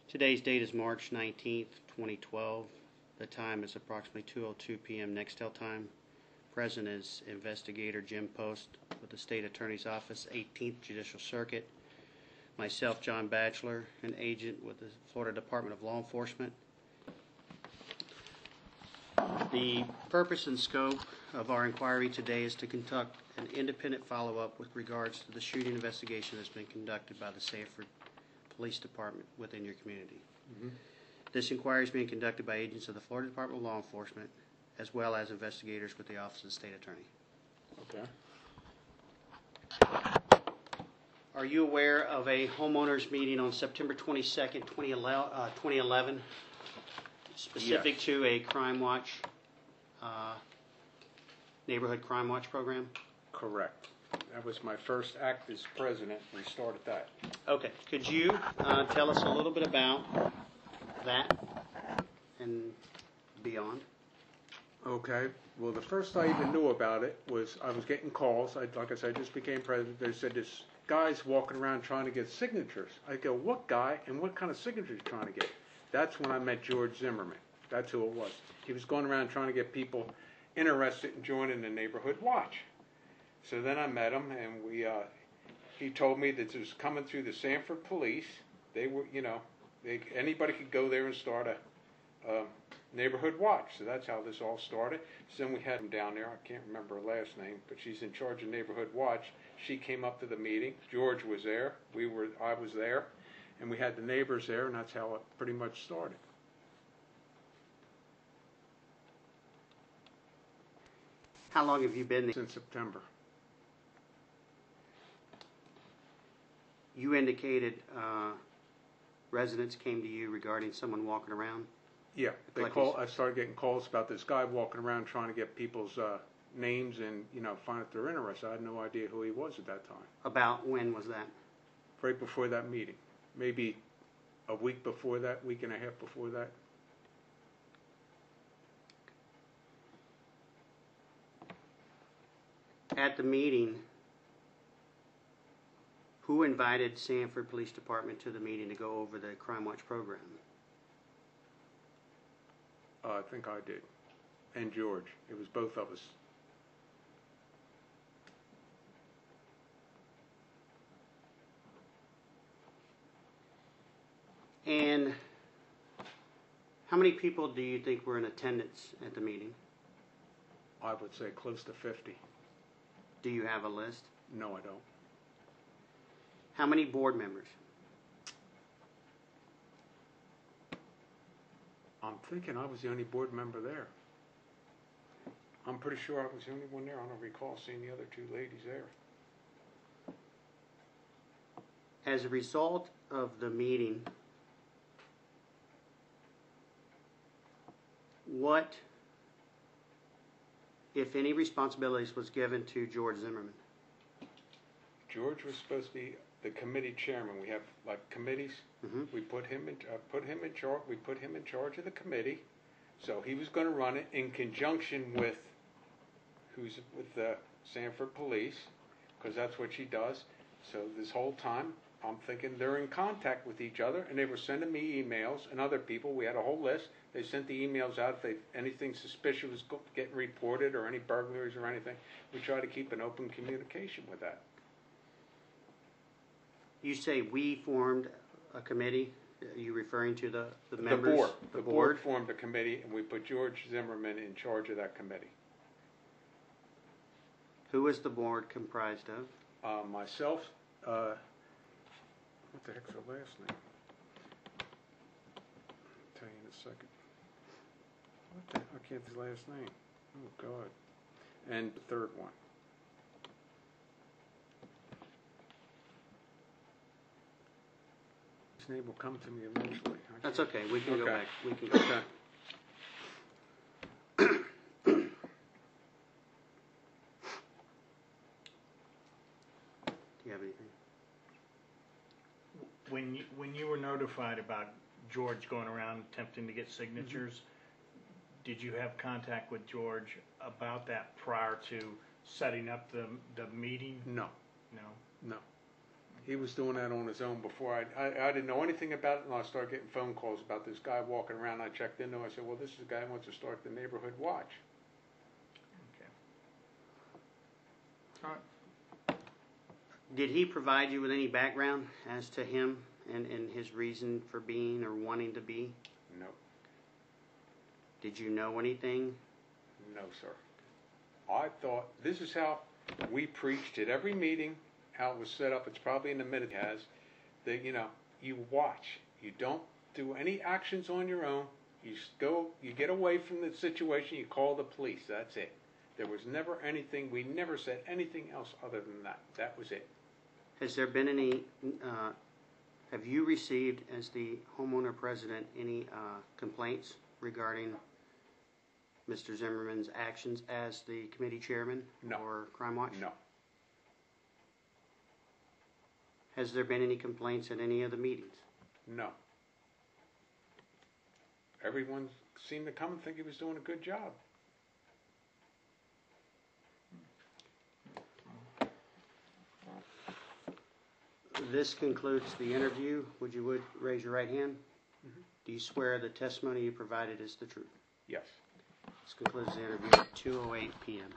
Today's date is March 19th, 2012. The time is approximately 2:02 p.m. Nextel time. Present is Investigator Jim Post with the State Attorney's Office, 18th Judicial Circuit. Myself, John Batchelor, an agent with the Florida Department of Law Enforcement. The purpose and scope of our inquiry today is to conduct an independent follow-up with regards to the shooting investigation that's been conducted by the Sanford Police Department within your community. This inquiry is being conducted by agents of the Florida Department of Law Enforcement as well as investigators with the Office of the State Attorney. Okay. Are you aware of a homeowners meeting on September 22nd, 2011, specific Yes. to a Crime Watch, neighborhood Crime Watch program? Correct. That was my first act as president. We started that. Okay. Could you tell us a little bit about that and beyond? Okay. Well, the first I even knew about it was I was getting calls. Like I said, I just became president. They said this guy's walking around trying to get signatures. I go, what guy and what kind of signatures trying to get? That's when I met George Zimmerman. That's who it was. He was going around trying to get people interested in joining the neighborhood watch. So then I met him, and he told me that it was coming through the Sanford Police. They were, anybody could go there and start a neighborhood watch. So that's how this all started. So then we had him down there. I can't remember her last name, but she's in charge of neighborhood watch. She came up to the meeting. George was there. I was there, and we had the neighbors there, and that's how it pretty much started. How long have you been there? Since September. You indicated residents came to you regarding someone walking around? Yeah, I started getting calls about this guy walking around trying to get people's names and find if they're interested. I had no idea who he was at that time. About when was that? Right before that meeting, maybe a week before that, week and a half before that. At the meeting, who invited Sanford Police Department to the meeting to go over the Crime Watch program? I think I did. And George. It was both of us. And how many people do you think were in attendance at the meeting? I would say close to 50. Do you have a list? No, I don't. How many board members? I'm thinking I was the only board member there. I'm pretty sure I was the only one there. I don't recall seeing the other two ladies there. As a result of the meeting, what, if any, responsibilities was given to George Zimmerman? George was supposed to be the committee chairman. We have like committees. We put him in charge. We put him in charge of the committee, so he was going to run it in conjunction with the Sanford Police, because that's what she does. So this whole time, I'm thinking they're in contact with each other, and they were sending me emails and other people. We had a whole list. They sent the emails out if anything suspicious was getting reported or any burglaries or anything. We try to keep an open communication with that. You say we formed a committee. Are you referring to the members? The board. The board formed a committee, and we put George Zimmerman in charge of that committee. Who is the board comprised of? Myself. What the heck's her last name? I'll tell you in a second. I can't think of his last name. Oh, God. And the third one. His name will come to me eventually. That's okay. We can go back. We can go Okay. back. Do you have anything? When you were notified about George going around attempting to get signatures, did you have contact with George about that prior to setting up the meeting? No. No. No. He was doing that on his own before I didn't know anything about it, and I started getting phone calls about this guy walking around. I checked into him. I said, well, this is a guy who wants to start the neighborhood watch. Okay. All right. Did he provide you with any background as to him and his reason for being or wanting to be? No. Did you know anything? No, sir. I thought this is how we preached at every meeting, how it was set up. It's probably in the minute has that, you know, you watch. You don't do any actions on your own. You get away from the situation, you call the police. That's it. There was never anything, we never said anything else other than that. That was it. Has there been any, have you received, as the homeowner president, any complaints regarding Mr. Zimmerman's actions as the committee chairman No. or Crime Watch? No. Has there been any complaints at any of the meetings? No. Everyone seemed to come and think he was doing a good job. This concludes the interview. Would you raise your right hand? Mhm. Do you swear the testimony you provided is the truth? Yes. This concludes the interview at 2:08 p.m.